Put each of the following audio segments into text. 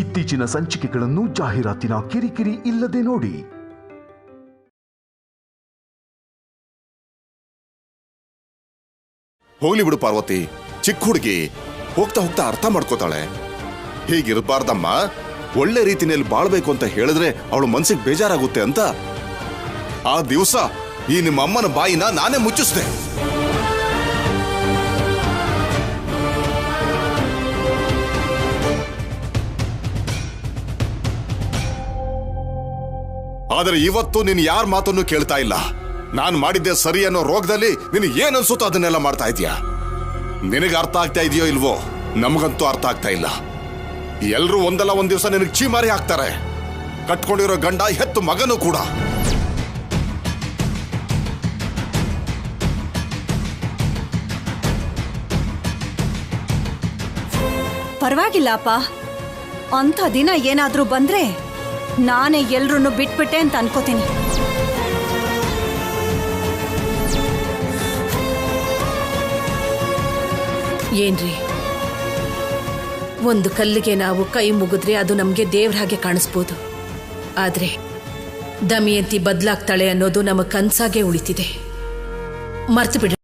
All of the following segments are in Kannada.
ಇತ್ತೀಚಿನ ಸಂಚಿಕೆಗಳನ್ನು ಜಾಹೀರಾತಿನ ಕಿರಿಕಿರಿ ಇಲ್ಲದೆ ನೋಡಿ. ಹೋಗ್ಲಿ ಬಿಡು ಪಾರ್ವತಿ, ಚಿಕ್ಕ ಹುಡುಗಿ ಹೋಗ್ತಾ ಹೋಗ್ತಾ ಅರ್ಥ ಮಾಡ್ಕೋತಾಳೆ. ಹೀಗಿರಬಾರ್ದಮ್ಮ, ಒಳ್ಳೆ ರೀತಿಯಲ್ಲಿ ಬಾಳ್ಬೇಕು ಅಂತ ಹೇಳಿದ್ರೆ ಅವಳು ಮನ್ಸಿಗೆ ಬೇಜಾರಾಗುತ್ತೆ ಅಂತ ಆ ದಿವಸ ಈ ನಿಮ್ಮ ಅಮ್ಮನ ಬಾಯಿನ ನಾನೇ ಮುಚ್ಚಿಸ್ದೆ. ಆದರೆ ಇವತ್ತು ನೀನು ಯಾರ ಮಾತನ್ನು ಕೇಳ್ತಾ ಇಲ್ಲ. ನಾನು ಮಾಡಿದ್ದೆ ಸರಿ ಅನ್ನೋ ರೋಗದಲ್ಲಿ ನಿನಗೆ ಏನ್ ಅನ್ಸುತ್ತೋ ಅದನ್ನೆಲ್ಲ ಮಾಡ್ತಾ ಇದೀಯ. ನಿನಗೆ ಅರ್ಥ ಆಗ್ತಾ ಇದೆಯೋ ಇಲ್ವೋ, ನಮಗಂತೂ ಅರ್ಥ ಆಗ್ತಾ ಇಲ್ಲ. ಎಲ್ರೂ ಒಂದಲ್ಲ ಒಂದ್ ದಿವಸ ನಿನಗೆ ಚೀಮಾರಿ ಹಾಕ್ತಾರೆ. ಕಟ್ಕೊಂಡಿರೋ ಗಂಡ ಹೆತ್ತು ಮಗನೂ ಕೂಡ. ಪರವಾಗಿಲ್ಲ ಅಪ್ಪ, ಅಂಥ ದಿನ ಏನಾದ್ರೂ ಬಂದ್ರೆ ನಾನೇ ಎಲ್ರನ್ನು ಬಿಟ್ಬಿಟ್ಟೆ ಅಂತ ಅನ್ಕೋತೀನಿ. ಏನ್ರಿ, ಒಂದು ಕಲ್ಲಿಗೆ ನಾವು ಕೈ ಮುಗಿದ್ರೆ ಅದು ನಮಗೆ ದೇವ್ರ ಹಾಗೆ ಕಾಣಿಸ್ಬೋದು. ಆದ್ರೆ ದಮಯಂತಿ ಬದಲಾಗ್ತಾಳೆ ಅನ್ನೋದು ನಮ್ಮ ಕನ್ಸಾಗೆ ಉಳಿತಿದೆ. ಮರ್ತು ಬಿಡ್ರಿ.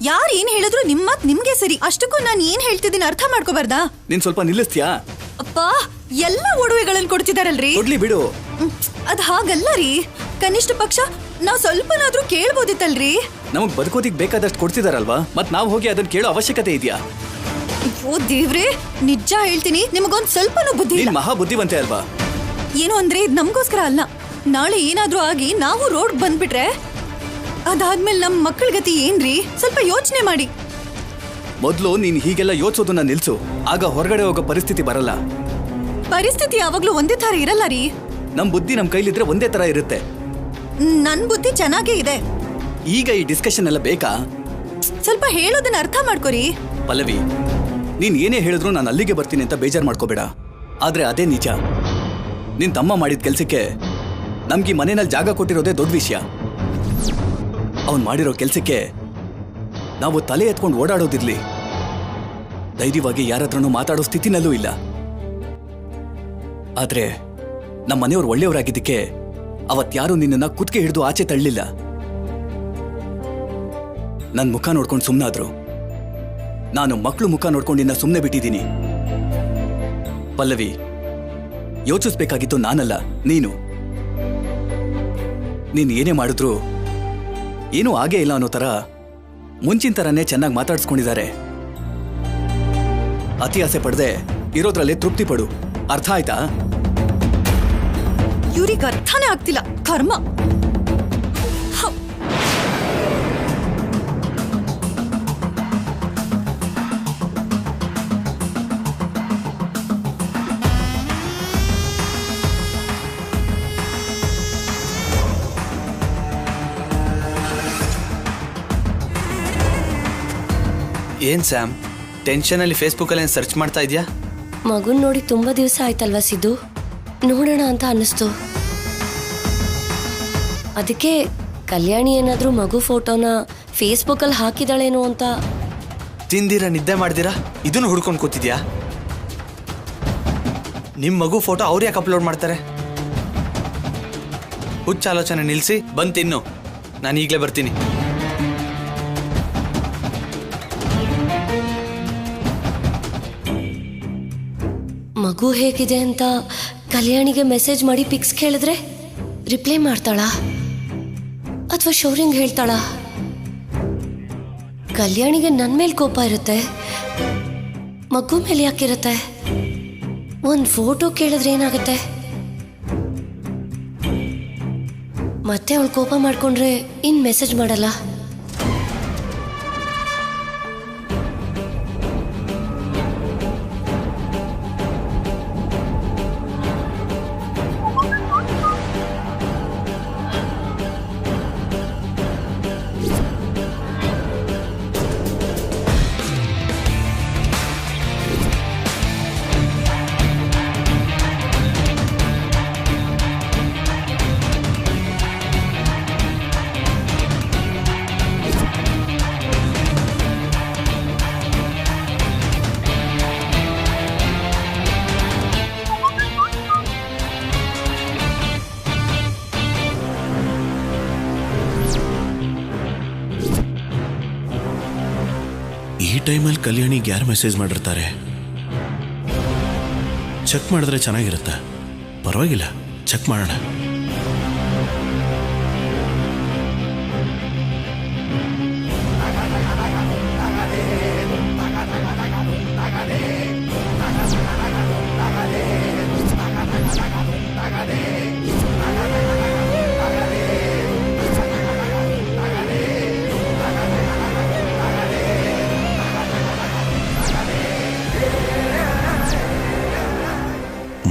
ಯಾರು ಏನ್ ಹೇಳಿದ್ರು ನಿಮ್ ಮಾತ್ ನಿಮ್ಗೆ ಸರಿ. ಅಷ್ಟಕ್ಕೂ ನಾನು ಏನ್ ಹೇಳ್ತಿದ್ದೀನಿ ಅರ್ಥ ಮಾಡ್ಕೋಬಾರ್ದಾ? ನೀನ್ ಸ್ವಲ್ಪ ನಿಲ್ಲಿಸ್ತೀಯಾ? ಅಪ್ಪ, ಎಲ್ಲ ಒಡವೆಗಳನ್ನು ಕೊಡ್ತಿದಾರಲ್ರಿ. ಕೊಡ್ಲಿ ಬಿಡು. ಅದ್ ಹಾಗಲ್ಲ ರೀ, ಕನಿಷ್ಠ ಪಕ್ಷ ನಾವ್ ಸ್ವಲ್ಪನಾದ್ರೂ ಕೇಳ್ಬೋದಿತ್ತಲ್ರಿ. ನಮಗ್ ಬದುಕೋದಿಕ್ ಬೇಕಾದಷ್ಟು ಕೊಡ್ತಿದಾರಲ್ವಾ, ಮತ್ ನಾವ್ ಹೋಗಿ ಅದನ್ನ ಕೇಳೋ ಅವಶ್ಯಕತೆ ಇದೆಯಾ? ಓ ದೇವ್ರೆ, ನಿಜ ಹೇಳ್ತೀನಿ, ನಿಮಗೊಂದ್ ಸ್ವಲ್ಪನೂ ಬುದ್ಧಿ ಇಲ್ಲ. ನೀನ್ ಮಹಾ ಬುದ್ಧಿವಂತೆ ಅಲ್ವಾ? ಏನು ಅಂದ್ರೆ ಇದ್ ನಮ್ಗೋಸ್ಕರ ಅಲ್ಲ. ನಾಳೆ ಏನಾದ್ರೂ ಆಗಿ ನಾವು ರೋಡ್ ಬಂದ್ಬಿಟ್ರೆ ಅದಾದ್ಮೇಲೆ ನಮ್ ಮಕ್ಕಳ ಗತಿ ಏನ್ರಿ? ಸ್ವಲ್ಪ ಯೋಚನೆ ಮಾಡಿ. ಮೊದ್ಲು ನೀನ್ ಹೀಗೆಲ್ಲ ಯೋಚಿಸೋದನ್ನ ನಿಲ್ಸು, ಆಗ ಹೊರಗಡೆ ಹೋಗೋ ಪರಿಸ್ಥಿತಿ ಬರಲ್ಲ. ಪರಿಸ್ಥಿತಿ ಯಾವಾಗ್ಲೂ ಒಂದೇ ತರ ಇರಲ್ಲ ರೀ. ನಮ್ ಬುದ್ಧಿ ನಮ್ ಕೈಲಿದ್ರೆ ಒಂದೇ ತರ ಇರುತ್ತೆ. ನನ್ ಬುದ್ಧಿ ಚೆನ್ನಾಗೇ ಇದೆ. ಈಗ ಈ ಡಿಸ್ಕಷನ್ ಎಲ್ಲ ಬೇಕಾ? ಸ್ವಲ್ಪ ಹೇಳೋದನ್ನ ಅರ್ಥ ಮಾಡ್ಕೊರಿ. ಪಲ್ಲವಿ, ನೀನ್ ಏನೇ ಹೇಳಿದ್ರು ನಾನು ಅಲ್ಲಿಗೆ ಬರ್ತೀನಿ ಅಂತ ಬೇಜಾರ್ ಮಾಡ್ಕೋಬೇಡ. ಆದ್ರೆ ಅದೇ ನಿಜ. ನಿನ್ ತಮ್ಮ ಮಾಡಿದ ಕೆಲ್ಸಕ್ಕೆ ನಮ್ಗೆ ಈ ಮನೆಯಲ್ಲಿ ಜಾಗ ಕೊಟ್ಟಿರೋದೇ ದೊಡ್ಡ ವಿಷಯ. ಅವನ್ ಮಾಡಿರೋ ಕೆಲ್ಸಕ್ಕೆ ನಾವು ತಲೆ ಎತ್ಕೊಂಡು ಓಡಾಡೋದಿರ್ಲಿ, ಧೈರ್ಯವಾಗಿ ಯಾರತ್ರನೂ ಮಾತಾಡೋ ಸ್ಥಿತಿನಲ್ಲೂ ಇಲ್ಲ. ಆದ್ರೆ ನಮ್ಮ ಮನೆಯವ್ರು ಒಳ್ಳೆಯವರಾಗಿದ್ದಕ್ಕೆ ಅವತ್ಯಾರು ನಿನ್ನನ್ನ ಕುತ್ತಿಗೆ ಹಿಡಿದು ಆಚೆ ತಳ್ಳಿಲ್ಲ. ನನ್ ಮುಖ ನೋಡ್ಕೊಂಡು ಸುಮ್ಮನಾದ್ರು. ನಾನು ಮಕ್ಕಳು ಮುಖ ನೋಡ್ಕೊಂಡು ನಿನ್ನ ಸುಮ್ಮನೆ ಬಿಟ್ಟಿದ್ದೀನಿ. ಪಲ್ಲವಿ, ಯೋಚಿಸ್ಬೇಕಾಗಿತ್ತು ನಾನಲ್ಲ, ನೀನು. ನೀನ್ ಏನೇ ಮಾಡಿದ್ರು ಏನೂ ಆಗೇ ಇಲ್ಲ ಅನ್ನೋ ತರ ಮುಂಚಿನ ತರನೇ ಚೆನ್ನಾಗಿ ಮಾತಾಡ್ಸ್ಕೊಂಡಿದ್ದಾರೆ. ಅತಿ ಆಸೆ ಪಡದೆ ಇರೋದ್ರಲ್ಲೇ ತೃಪ್ತಿ ಪಡು. ಅರ್ಥ ಆಯ್ತಾ? ಇವ್ರಿಗೆ ಅರ್ಥನೇ ಆಗ್ತಿಲ್ಲ, ಕರ್ಮ. ಏನ್ ಸ್ಯಾಮ್, ಟೆನ್ಷನಲ್ಲಿ ಫೇಸ್ಬುಕ್ಕಲ್ಲಿ ಏನು ಸರ್ಚ್ ಮಾಡ್ತಾ ಇದೆಯಾ? ಮಗುನ್ ನೋಡಿ ತುಂಬಾ ದಿವಸ ಆಯ್ತಲ್ವಾ ಸಿದ್ದು, ನೋಡೋಣ ಅಂತ ಅನ್ನಿಸ್ತು. ಅದಕ್ಕೆ ಕಲ್ಯಾಣಿ ಏನಾದರೂ ಮಗು ಫೋಟೋನ ಫೇಸ್ಬುಕ್ಕಲ್ಲಿ ಹಾಕಿದಾಳೇನೋ ಅಂತ. ತಿಂದಿರ ನಿದ್ದೆ ಮಾಡ್ದಿರಾ ಇದನ್ನು ಹುಡ್ಕೊಂಡು ಕೂತಿದ್ಯಾ? ನಿಮ್ಮ ಮಗು ಫೋಟೋ ಅವ್ರು ಯಾಕೆ ಅಪ್ಲೋಡ್ ಮಾಡ್ತಾರೆ? ಹುಚ್ಚ ಆಲೋಚನೆ ನಿಲ್ಲಿಸಿ ಬಂದು ತಿನ್ನು. ನಾನು ಈಗಲೇ ಬರ್ತೀನಿ. ಮಗು ಹೇಗಿದೆ ಅಂತ ಕಲ್ಯಾಣಿಗೆ ಮೆಸೇಜ್ ಮಾಡಿ ಪಿಕ್ಸ್ ಕೇಳಿದ್ರೆ ರಿಪ್ಲೈ ಮಾಡ್ತಾಳಾ? ಅಥವಾ ಶೌರ್ಯಂಗ್ ಹೇಳ್ತಾಳ? ಕಲ್ಯಾಣಿಗೆ ನನ್ನ ಮೇಲೆ ಕೋಪ ಇರುತ್ತೆ, ಮಗು ಮೇಲೆ ಯಾಕಿರುತ್ತೆ? ಒಂದು ಫೋಟೋ ಕೇಳಿದ್ರೆ ಏನಾಗುತ್ತೆ? ಮತ್ತೆ ಅವಳು ಕೋಪ ಮಾಡ್ಕೊಂಡ್ರೆ ಇನ್ ಮೆಸೇಜ್ ಮಾಡಲ್ಲ. ಈ ಟೈಮಲ್ಲಿ ಕಲ್ಯಾಣಿಗೆ ಯಾರು ಮೆಸೇಜ್ ಮಾಡಿರ್ತಾರೆ? ಚೆಕ್ ಮಾಡಿದ್ರೆ ಚೆನ್ನಾಗಿರುತ್ತೆ. ಪರವಾಗಿಲ್ಲ, ಚೆಕ್ ಮಾಡೋಣ.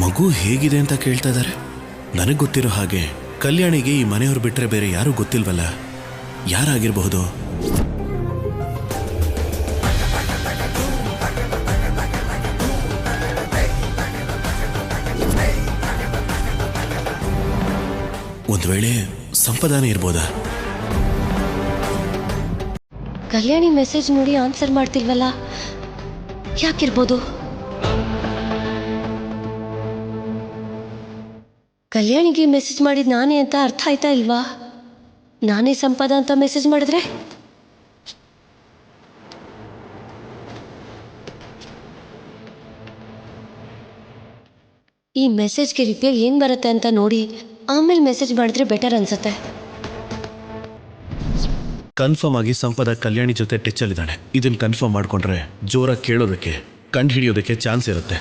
ಮಗು ಹೇಗಿದೆ ಅಂತ ಕೇಳ್ತಾ ಇದ್ದಾರೆ. ನನಗೆ ಗೊತ್ತಿರೋ ಹಾಗೆ ಕಲ್ಯಾಣಿಗೆ ಈ ಮನೆಯವ್ರು ಬಿಟ್ಟರೆ ಬೇರೆ ಯಾರೂ ಗೊತ್ತಿಲ್ವಲ್ಲ. ಯಾರಾಗಿರಬಹುದು? ಒಂದು ವೇಳೆ ಸಂಪದಾನೇ ಇರ್ಬೋದಾ? ಕಲ್ಯಾಣಿ ಮೆಸೇಜ್ ನೋಡಿ ಆನ್ಸರ್ ಮಾಡ್ತಿಲ್ವಲ್ಲ, ಯಾಕಿರ್ಬೋದು? ಕಲ್ಯಾಣಿಗೆ ಮೆಸೇಜ್ ಮಾಡಿದ್ ನಾನೇ ಅಂತ ಅರ್ಥ ಆಯ್ತಾ ಇಲ್ವಾ? ನಾನೇ ಸಂಪದ ಅಂತ ಮೆಸೇಜ್ ಮಾಡಿದ್ರೆ? ಈ ಮೆಸೇಜ್ಗೆ ರಿಪ್ಲೈ ಏನು ಬರುತ್ತೆ ಅಂತ ನೋಡಿ ಆಮೇಲೆ ಮೆಸೇಜ್ ಮಾಡಿದ್ರೆ ಬೆಟರ್ ಅನ್ಸುತ್ತೆ. ಕನ್ಫರ್ಮ್ ಆಗಿ ಸಂಪದ ಕಲ್ಯಾಣಿ ಜೊತೆ ಟಚ್ಚಲ್ಲಿದ್ದಾನೆ. ಇದನ್ನು ಕನ್ಫರ್ಮ್ ಮಾಡಿಕೊಂಡ್ರೆ ಜೋರಾಗಿ ಕೇಳೋದಕ್ಕೆ, ಕಂಡು ಹಿಡಿಯೋದಕ್ಕೆ ಚಾನ್ಸ್ ಇರುತ್ತೆ.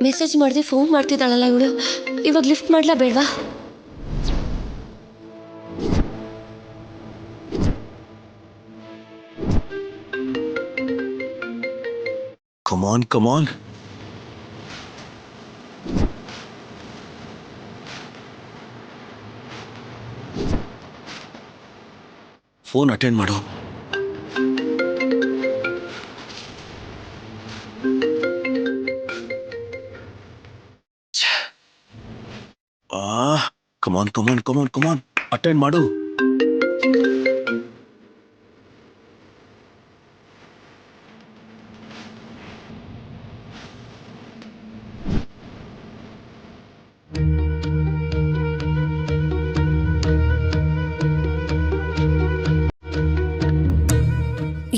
ಮೆಸೇಜ್ ಮಾಡಿದೆ ಫೋನ್ ಮಾಡ್ತಿದ್ದಾಳಲ್ಲ ಇವಳು, ಇವಾಗ ಲಿಫ್ಟ್ ಮಾಡ್ಲಾ ಬೇಡವಾ? ಕಮಾನ್ ಕಮಾನ್, ಫೋನ್ ಅಟೆಂಡ್ ಮಾಡು. ಕಮಾನ್ ಕಮಾನ್ ಕಮಾನ್ ಕಮಾನ್, ಅಟೆಂಡ್ ಮಾಡು.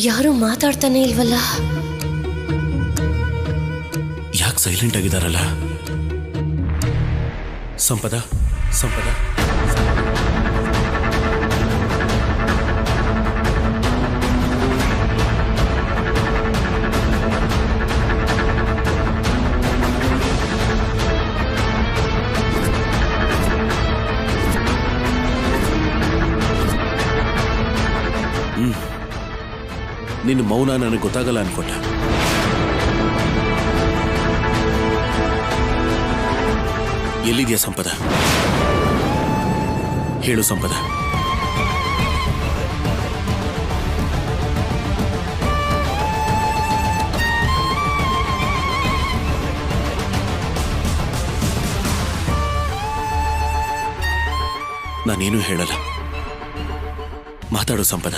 ಯಾರು ಮಾತಾಡ್ತಾನೆ ಇಲ್ವಲ್ಲ? ಯಾಕೆ ಸೈಲೆಂಟ್ ಆಗಿದಾರಲ್ಲ? ಸಂಪದ ಸಂಪದ, ನಿನ್ನ ಮೌನ ನನಗೆ ಗೊತ್ತಾಗಲ್ಲ ಅನ್ಕೊಂಡ. ಎಲ್ಲಿದೆಯಾ ಸಂಪದ? ಹೇಳು ಸಂಪದ. ನಾನೇನು ಹೇಳಲ್ಲ, ಮಾತಾಡು Sampada.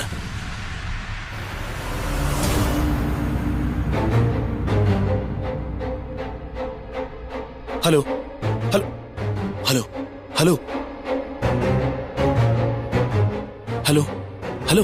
Hello hello hello hello hello hello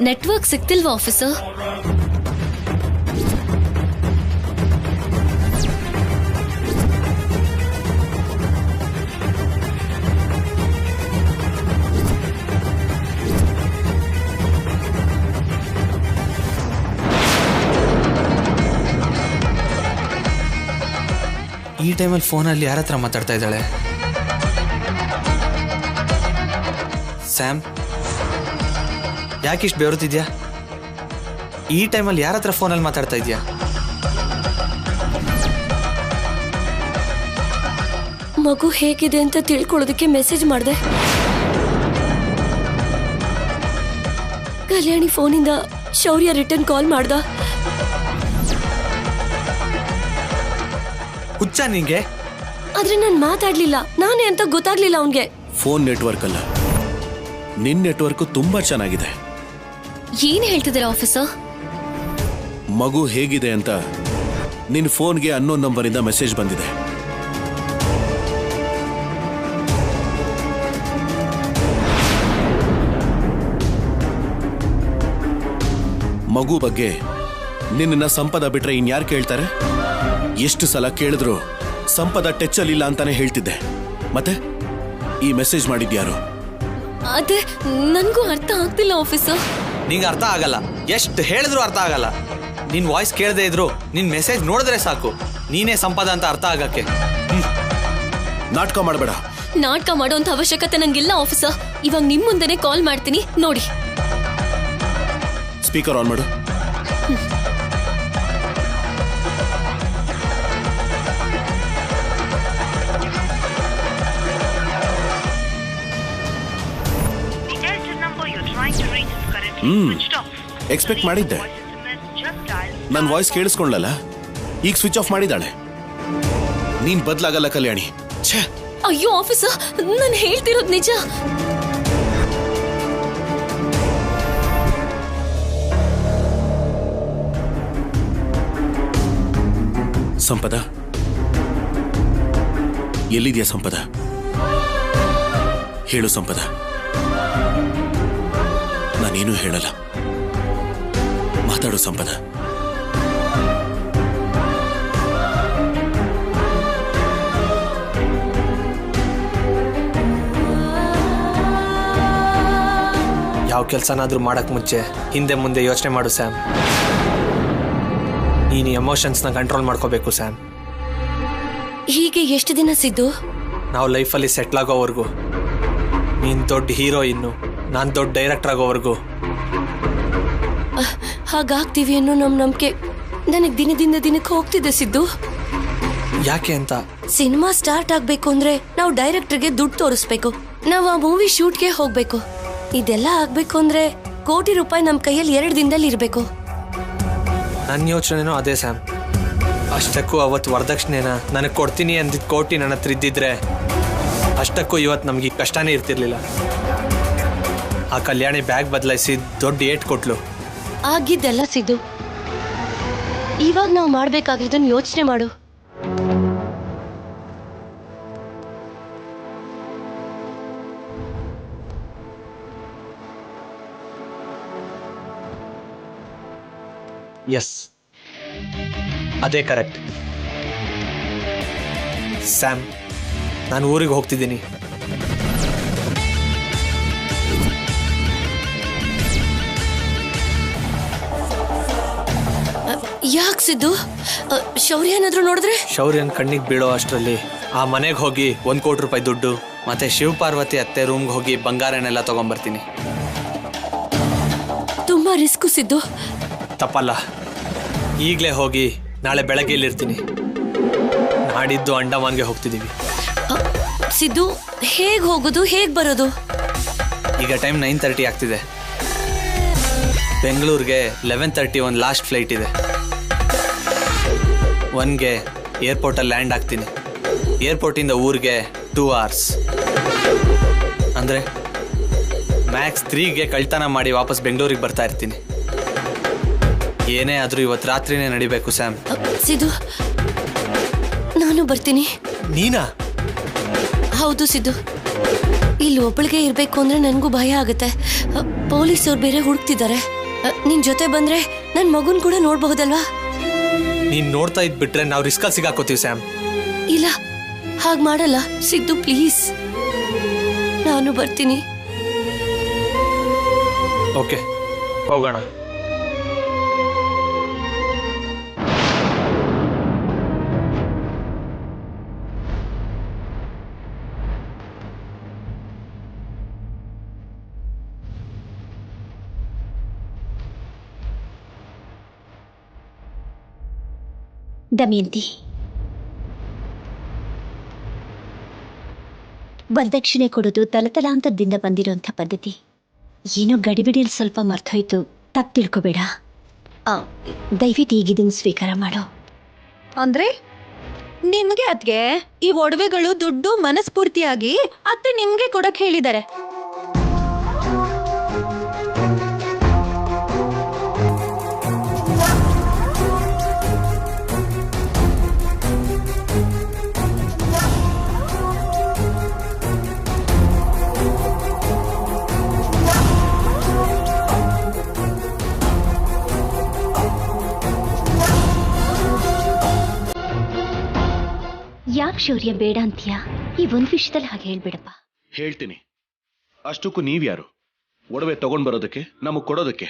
network ಸಿಗ್ತಿಲ್ವಾ ಆಫೀಸರ್? ಈ ಟೈಮಲ್ಲಿ ಫೋನಲ್ಲಿ ಯಾರ ಹತ್ರ ಮಾತಾಡ್ತಾ ಇದ್ದಾಳೆ? ಸ್ಯಾಮ್, ಯಾಕಿಷ್ಟು ಬೆವರುತ್ತಿದ್ಯಾ? ಈ ಟೈಮಲ್ಲಿ ಯಾರ ಹತ್ರ ಫೋನಲ್ಲಿ ಮಾತಾಡ್ತಾ ಇದೆಯಾ? ಮಗು ಹೇಗಿದೆ ಅಂತ ತಿಳ್ಕೊಳ್ಳೋದಕ್ಕೆ ಮೆಸೇಜ್ ಮಾಡಿದೆ. ಕಲ್ಯಾಣಿ ಫೋನಿಂದ ಶೌರ್ಯ ರಿಟರ್ನ್ ಕಾಲ್ ಮಾಡ್ದ. ಹುಚ್ಚ ನಿಂಗೆ? ಆದ್ರೆ ನಾನು ಮಾತಾಡ್ಲಿಲ್ಲ, ನಾನೇ ಅಂತ ಗೊತ್ತಾಗ್ಲಿಲ್ಲ ಅವನ್ಗೆ. ಫೋನ್ ನೆಟ್ವರ್ಕ್ ಅಲ್ಲ, ನಿನ್ ನೆಟ್ವರ್ಕ್ ತುಂಬಾ ಚೆನ್ನಾಗಿದೆ. ಏನ್ ಹೇಳ್ತಿದ್ದೀರಾ ಆಫೀಸರ್? ಮಗು ಹೇಗಿದೆ ಅಂತ ನಿನ್ ಫೋನ್ಗೆ ಅನ್ನೋನ್ ನಂಬರಿಂದ ಮೆಸೇಜ್ ಬಂದಿದೆ. ಮಗು ಬಗ್ಗೆ ನಿನ್ನ ಸಂಪದ ಬಿಟ್ರೆ ಇನ್ಯಾರು ಕೇಳ್ತಾರೆ? ಎಷ್ಟು ಸಲ ಕೇಳಿದ್ರು ಸಂಪದ ಟೆಚ್ಚಲ್ಲಿ ಇಲ್ಲ ಅಂತಾನೆ ಹೇಳ್ತಿದ್ದೆ. ಮತ್ತೆ ಈ ಮೆಸೇಜ್ ಮಾಡಿದ್ಯಾರು? ಅದೇ ನನ್ಗೂ ಅರ್ಥ ಆಗ್ತಿಲ್ಲ ಆಫೀಸರ್. ನಿಂಗೆ ಅರ್ಥ ಆಗಲ್ಲ, ಎಷ್ಟು ಹೇಳಿದ್ರು ಅರ್ಥ ಆಗಲ್ಲ. ನಿನ್ ವಾಯ್ಸ್ ಕೇಳದೆ ಇದ್ರು ನಿನ್ ಮೆಸೇಜ್ ನೋಡಿದ್ರೆ ಸಾಕು, ನೀನೇ ಸಂಪದ ಅಂತ ಅರ್ಥ ಆಗಕ್ಕೆ. ನಾಟಕ ಮಾಡಬೇಡ. ನಾಟಕ ಮಾಡೋಂಥ ಅವಶ್ಯಕತೆ ನಂಗಿಲ್ಲ ಆಫೀಸರ್. ಇವಾಗ ನಿಮ್ ಮುಂದೆನೆ ಕಾಲ್ ಮಾಡ್ತೀನಿ, ನೋಡಿ. ಸ್ಪೀಕರ್ ಆನ್ ಮಾಡು. ಎಕ್ಸ್ಪೆಕ್ಟ್ ಮಾಡಿದ್ದೆ. ನನ್ನ ವಾಯ್ಸ್ ಕೇಳಿಸ್ಕೊಳ್ಳಲ್ಲ, ಈಗ ಸ್ವಿಚ್ ಆಫ್ ಮಾಡಿದಾಳೆ. ನೀನ್ ಬದಲಾಗಲ್ಲ ಕಲ್ಯಾಣಿ. ಛೇ, ಅಯ್ಯೋ ಆಫೀಸರ್, ನಾನು ಹೇಳ್ತಿರೋದು ನಿಜ. ಸಂಪದ ಎಲ್ಲಿದೆಯಾ? ಸಂಪದ ಹೇಳು. ಸಂಪದ, ನಾನೇನು ಹೇಳಲ್ಲ, ಮಾತಾಡು ಸಂಪದ. ಯಾವ ಕೆಲಸನಾದ್ರೂ ಮಾಡಕ್ ಮುಂಚೆ ಹಿಂದೆ ಮುಂದೆ ಯೋಚನೆ ಮಾಡು ಸ್ಯಾಮ್. ನೀನು ಎಮೋಷನ್ಸ್ನ ಕಂಟ್ರೋಲ್ ಮಾಡ್ಕೋಬೇಕು ಸ್ಯಾಮ್. ಹೀಗೆ ಎಷ್ಟು ದಿನ ಸಿದ್ದು? ನಾವು ಲೈಫಲ್ಲಿ ಸೆಟ್ಲ್ ಆಗೋವರೆಗೂ. ನೀನು ದೊಡ್ಡ ಹೀರೋಯಿನ್ನು, ನಾನು ದೊಡ್ಡ ಡೈರೆಕ್ಟರ್ ಆಗೋವರೆಗೂ. ಹಾಗಾಗ್ತೀವಿ ಅನ್ನೋ ನಮ್ಮ ನಂಬಿಕೆ ನನಗೆ ದಿನದಿಂದ ದಿನಕ್ಕೆ ಹೋಗ್ತಿದೆ ಸಿದ್ದು. ಯಾಕೆ ಅಂತ? ಸಿನಿಮಾ ಸ್ಟಾರ್ಟ್ ಆಗ್ಬೇಕು ಅಂದ್ರೆ ನಾವು ಡೈರೆಕ್ಟರ್ಗೆ ದುಡ್ಡು ತೋರಿಸ್ಬೇಕು, ನಾವು ಆ ಮೂವಿ ಶೂಟ್ಗೆ ಹೋಗ್ಬೇಕು. ಇದೆಲ್ಲ ಆಗ್ಬೇಕು ಅಂದ್ರೆ ಕೋಟಿ ರೂಪಾಯಿ ನಮ್ಮ ಕೈಯಲ್ಲಿ 2 ದಿನದಲ್ಲಿ ಇರಬೇಕು. ನನ್ನ ಯೋಚನೆನೂ ಅದೇ ಸ್ಯಾಮ್. ಅಷ್ಟಕ್ಕೂ ಅವತ್ತು ವರದಕ್ಷಿಣೆನ ನನಗೆ ಕೊಡ್ತೀನಿ ಅಂದಿದ್ದ ಕೋಟಿ ನನ್ನ ಹತ್ರ ಇದ್ದಿದ್ರೆ ಅಷ್ಟಕ್ಕೂ ಇವತ್ತು ನಮಗೆ ಕಷ್ಟನೇ ಇರ್ತಿರ್ಲಿಲ್ಲ. ಆ ಕಲ್ಯಾಣಿ ಬ್ಯಾಗ್ ಬದಲಾಯಿಸಿ ದೊಡ್ಡ ಏಟ್ ಕೊಟ್ಲು. ಆಗಿದ್ದೆಲ್ಲ ಸಿದ್ದು. ಇವಾಗ ನಾವು ಮಾಡ್ಬೇಕಾಗಿದ್ದನ್ನು ಯೋಚನೆ ಮಾಡು. ಎಸ್, ಅದೇ ಕರೆಕ್ಟ್. ಸ್ಯಾಮ್, ನಾನು ಊರಿಗೆ ಹೋಗ್ತಿದ್ದೀನಿ. ಯಾಕೆ ಸಿದ್ದು? ಶೌರ್ಯ ಏನಾದ್ರು ನೋಡಿದ್ರೆ? ಶೌರ್ಯನ ಕಣ್ಣಿಗೆ ಬೀಳೋ ಅಷ್ಟರಲ್ಲಿ ಆ ಮನೆಗೆ ಹೋಗಿ 1 ಕೋಟಿ ರೂಪಾಯಿ ದುಡ್ಡು ಮತ್ತೆ ಶಿವಪಾರ್ವತಿ ಅತ್ತೆ ರೂಮ್ಗೆ ಹೋಗಿ ಬಂಗಾರನೆಲ್ಲ ತಗೊಂಡ್ಬರ್ತೀನಿ. ತುಂಬಾ ರಿಸ್ಕು ಸಿದ್ದು. ತಪ್ಪಲ್ಲ. ಈಗಲೇ ಹೋಗಿ ನಾಳೆ ಬೆಳಗ್ಗೆ ಇಲ್ಲಿರ್ತೀನಿ. ನಾಡಿದ್ದು ಅಂಡಮಾನ್ಗೆ ಹೋಗ್ತಿದ್ದೀವಿ. ಸಿದ್ದು, ಹೇಗ್ ಹೋಗೋದು, ಹೇಗ್ ಬರೋದು? ಈಗ ಟೈಮ್ 9:30 ಆಗ್ತಿದೆ. ಬೆಂಗಳೂರಿಗೆ 11:30 ಒಂದು ಲಾಸ್ಟ್ ಫ್ಲೈಟ್ ಇದೆ. 1ಗೆ ಏರ್ಪೋರ್ಟಲ್ಲಿ ಲ್ಯಾಂಡ್ ಆಗ್ತೀನಿ. ಏರ್ಪೋರ್ಟಿಂದ ಊರಿಗೆ 2 hours. ಅಂದರೆ ಮ್ಯಾಕ್ಸ್ 3ಗೆ ಕಳ್ತನ ಮಾಡಿ ವಾಪಸ್ ಬೆಂಗಳೂರಿಗೆ ಬರ್ತಾ ಇರ್ತೀನಿ. ಏನೇ ಆದರೂ ಇವತ್ತು ರಾತ್ರಿನೇ ನಡಿಬೇಕು ಸ್ಯಾಮ್. ಸಿದ್ದು, ನಾನು ಬರ್ತೀನಿ. ನೀನಾ? ಹೌದು ಸಿದ್ದು, ಇಲ್ಲಿ ಒಬ್ಬಳಿಗೆ ಇರ್ಬೇಕು ಅಂದ್ರೆ ನನಗೂ ಭಯ ಆಗುತ್ತೆ. ಪೊಲೀಸವ್ರು ಬೇರೆ ಹುಡುಕ್ತಿದ್ದಾರೆ. ನಿನ್ ಜೊತೆ ಬಂದ್ರೆ ನನ್ ಮಗುನ್ ಕೂಡ ನೋಡ್ಬಹುದಲ್ವಾ? ನೀನ್ ನೋಡ್ತಾ ಇದ್ಬಿಟ್ರೆ ನಾವು ರಿಸ್ಕಲ್ಲಿ ಸಿಗಾಕೋತೀವಿ ಸ್ಯಾಮ್. ಇಲ್ಲ, ಹಾಗ್ ಮಾಡಲ್ಲ ಸಿದ್ದು, ಪ್ಲೀಸ್. ನಾನು ಬರ್ತೀನಿ. ಓಕೆ, ಹೋಗೋಣ. ದಮಯಂತಿ, ವರದಕ್ಷಿಣೆ ಕೊಡೋದು ತಲತಲಾಂತರದಿಂದ ಬಂದಿರೋಂಥ ಪದ್ಧತಿ. ಏನೋ ಗಡಿಬಿಡಿಯಲ್ಲಿ ಸ್ವಲ್ಪ ಮರ್ತೋಯ್ತು, ತಪ್ಪು ತಿಳ್ಕೊಬೇಡ. ದಯವಿಟ್ಟು ಈಗಿದನ್ನು ಸ್ವೀಕಾರ ಮಾಡೋ. ಅಂದ್ರೆ ನಿಮ್ಗೆ ಅದ್ಗೆ ಈ ಒಡವೆಗಳು ದುಡ್ಡು ಮನಸ್ಫೂರ್ತಿಯಾಗಿ ಅತ್ತೆ ನಿಮ್ಗೆ ಕೊಡಕ್ ಹೇಳಿದ್ದಾರೆ. ಯಾಕೆ ಶೌರ್ಯ ಬೇಡ ಅಂತೀಯಾ? ಈ ಒಂದು ವಿಷಯದಲ್ಲಿ ಹಾಗೆ ಹೇಳ್ಬೇಡಪ್ಪ. ಹೇಳ್ತೀನಿ. ಅಷ್ಟಕ್ಕೂ ನೀವ್ಯಾರು ಒಡವೆ ತಗೊಂಡ್ ಬರೋದಕ್ಕೆ, ನಮಗ್ ಕೊಡೋದಕ್ಕೆ?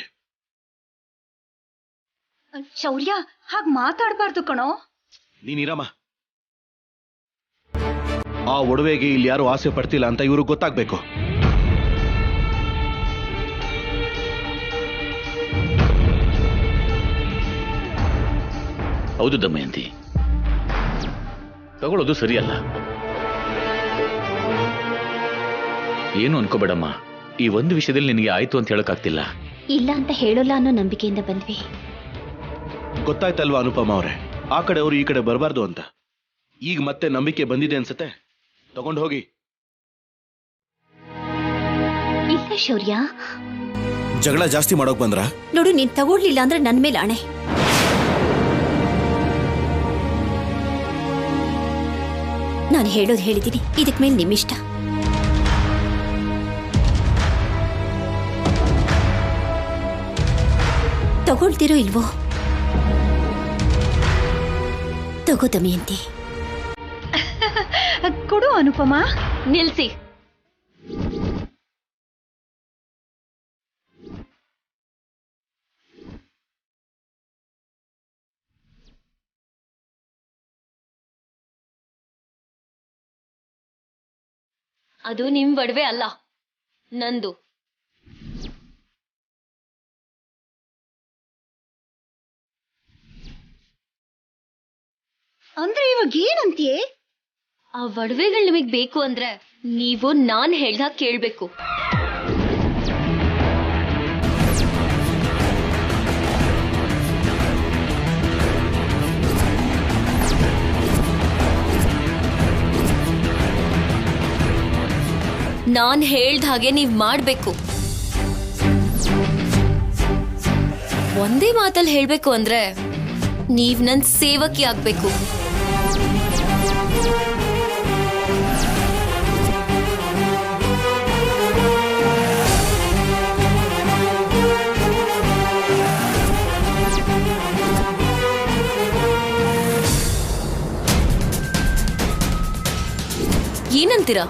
ಶೌರ್ಯ, ಹಾಗೆ ಮಾತಾಡಬಾರ್ದು ಕಣೋ. ನೀನಿರಮ್ಮ. ಆ ಒಡವೆಗೆ ಇಲ್ಲಿ ಯಾರು ಆಸೆ ಪಡ್ತಿಲ್ಲ ಅಂತ ಇವ್ರಿಗೆ ಗೊತ್ತಾಗ್ಬೇಕು. ಹೌದು ದಮಯಂತಿ, ತಗೊಳ್ಳೋದು ಸರಿಯಲ್ಲ. ಏನು ಅನ್ಕೋಬೇಡಮ್ಮ, ಈ ಒಂದು ವಿಷಯದಲ್ಲಿ ನಿನಗೆ ಆಯ್ತು ಅಂತ ಹೇಳಕ್ಕಾಗ್ತಿಲ್ಲ. ಇಲ್ಲ ಅಂತ ಹೇಳೋಲ್ಲ ಅನ್ನೋ ನಂಬಿಕೆಯಿಂದ ಬಂದ್ವಿ. ಗೊತ್ತಾಯ್ತಲ್ವಾ ಅನುಪಮ ಅವರೇ, ಆ ಕಡೆ ಅವರು ಈ ಕಡೆ ಬರಬಾರ್ದು ಅಂತ. ಈಗ ಮತ್ತೆ ನಂಬಿಕೆ ಬಂದಿದೆ ಅನ್ಸತ್ತೆ. ತಗೊಂಡು ಹೋಗಿ. ಇಲ್ಲ ಶೌರ್ಯ, ಜಗಳ ಜಾಸ್ತಿ ಮಾಡೋಕ್ ಬಂದ್ರ? ನೋಡು, ನೀನ್ ತಗೊಳ್ಲಿಲ್ಲ ಅಂದ್ರೆ ನನ್ ಮೇಲೆ ಆಣೆ. ನಾನು ಹೇಳೋದು ಹೇಳಿದ್ದೀನಿ, ಇದಕ್ ಮೇಲೆ ನಿಮ್ಮಿಷ್ಟ. ತಗೊಳ್ತಿರೋ ಇಲ್ವೋ? ತಗೋ ದಮಯಂತಿ. ಕೊಡು ಅನುಪಮ. ನಿಲ್ಸಿ. ಅದು ನಿಮ್ ಒಡವೆ ಅಲ್ಲ, ನಂದು. ಅಂದ್ರೆ ಇವಾಗ ಏನಂತೀಯೇ? ಆ ಒಡವೆಗಳು ನಿಮಗ್ ಬೇಕು ಅಂದ್ರೆ ನೀವು ನಾನ್ ಹೇಳ್ದಾಗ ಕೇಳ್ಬೇಕು. ನಾನ್ ಹೇಳ್ದ ಹಾಗೆ ನೀವ್ ಮಾಡ್ಬೇಕು. ಒಂದೇ ಮಾತಲ್ಲಿ ಹೇಳ್ಬೇಕು ಅಂದ್ರೆ ನೀವ್ ನನ್ ಸೇವಕಿ ಆಗ್ಬೇಕು. ಏನಂತೀರಾ?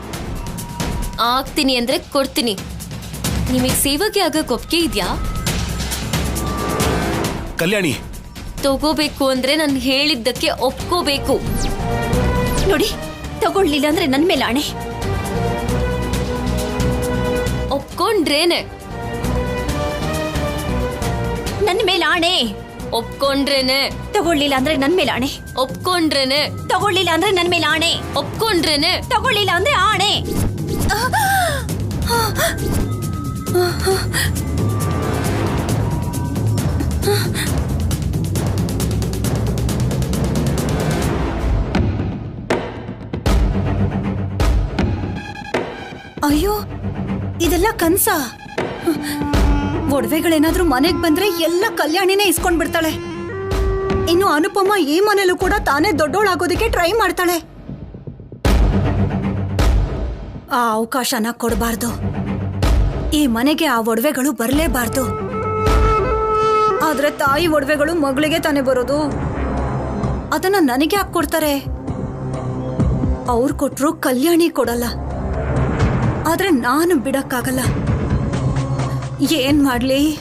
ಆಗ್ತೀನಿ ಅಂದ್ರೆ ಕೊಡ್ತೀನಿ. ನಿಮಗೆ ಸೇವಕಿ ಆಗಕ್ಕೆ ಒಪ್ಪಿಗೆ ಇದೆಯಾ? ಕಲ್ಯಾಣಿ, ತಗೋಬೇಕು ಅಂದ್ರೆ ನಾನು ಹೇಳಿದ್ದಕ್ಕೆ ಒಪ್ಕೋಬೇಕು. ನೋಡಿ, ತಗೊಳ್ಳಿಲ್ಲ ಅಂದ್ರೆ ನನ್ ಮೇಲೆ ಆಣೆ. ಒಪ್ಕೊಂಡ್ರೇನೆ. ನನ್ನ ಮೇಲೆ ಆಣೆ. ಒಪ್ಕೊಂಡ್ರೇನೆ. ತಗೊಳ್ಳಿಲ್ಲ ಅಂದ್ರೆ ನನ್ ಮೇಲೆ ಆಣೆ. ಒಪ್ಕೊಂಡ್ರೇನೆ. ತಗೊಳ್ಳಿಲ್ಲ ಅಂದ್ರೆ ನನ್ ಮೇಲೆ ಆಣೆ. ಒಪ್ಕೊಂಡ್ರೇನೆ. ತಗೊಳ್ಳಿಲ್ಲ ಅಂದ್ರೆ ಆಣೆ. ಅಯ್ಯೋ, ಇದೆಲ್ಲ ಕನ್ಸ. ಒಡವೆಗಳೇನಾದ್ರೂ ಮನೆಗ್ ಬಂದ್ರೆ ಎಲ್ಲ ಕಲ್ಯಾಣಿನೇ ಇಸ್ಕೊಂಡ್ ಬಿಡ್ತಾಳೆ. ಇನ್ನು ಅನುಪಮ ಈ ಮನೇಲೂ ಕೂಡ ತಾನೇ ದೊಡ್ಡೋಳಾಗೋದಕ್ಕೆ ಟ್ರೈ ಮಾಡ್ತಾಳೆ. ಆ ಅವಕಾಶನ ಕೊಡಬಾರ್ದು. ಈ ಮನೆಗೆ ಆ ಒಡವೆಗಳು ಬರಲೇಬಾರ್ದು. ಆದ್ರೆ ತಾಯಿ ಒಡವೆಗಳು ಮಗಳಿಗೆ ತಾನೇ ಬರೋದು. ಅದನ್ನ ನನಗೆ ಯಾಕೆ ಕೊಡ್ತಾರೆ? ಅವ್ರು ಕೊಟ್ರು ಕಲ್ಯಾಣಿ ಕೊಡಲ್ಲ. ಆದ್ರೆ ನಾನು ಬಿಡಕ್ಕಾಗಲ್ಲ. ಏನ್ ಮಾಡ್ಲಿ?